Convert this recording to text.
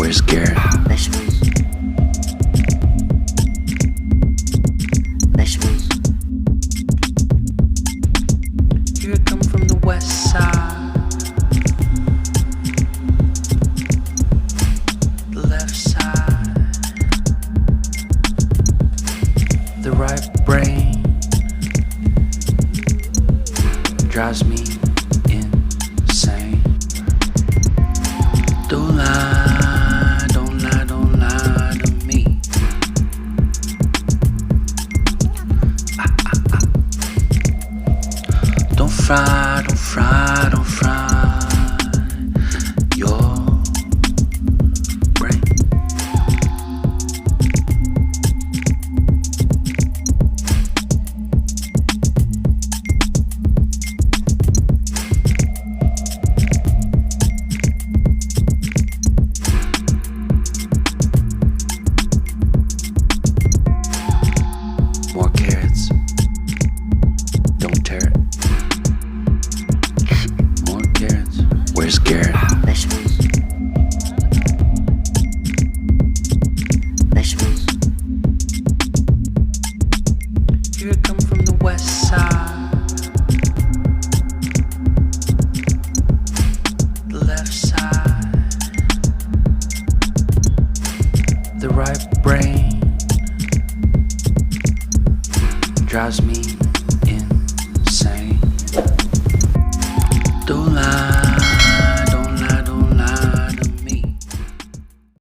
Where's Garrett? Vegetables. Vegetables. Here I come from the west side, the left side, the right brain drives me insane. Don't lie, don't lie, don't lie to me. Don't fry, don't fry, don't fry your brain. More carrots. Don't tear it. More carrots. Where's Garrett? Vegetables. Vegetables. Here I come from the west side, the left side, the right brain drives me